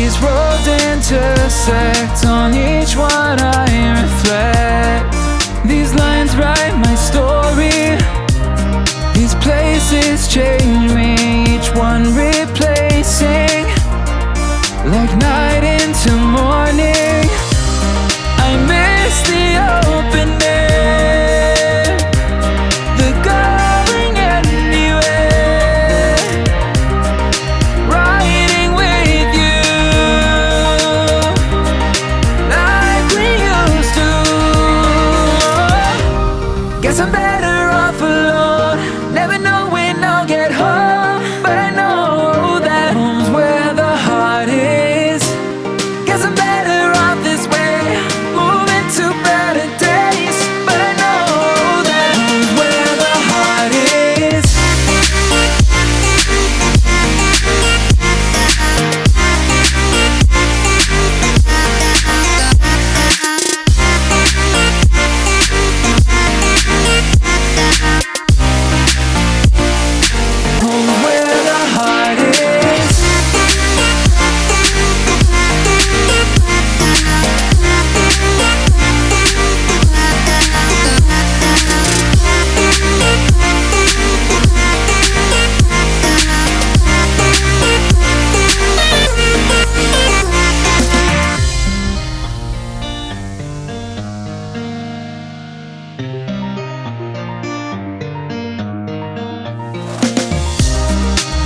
These roads intersect, on each one I reflect. These lines write my story, these places change me, each one replacing, like night into morning. I miss the open air, the going anywhere, riding with you like we used to. Guess I'm better off alone, never knowing I'll get home, but I know that home's where the heart is. Guess I'm better off this way, moving to better days, but I know that home's where the heart is. Home's where the heart is.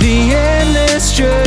The endless journey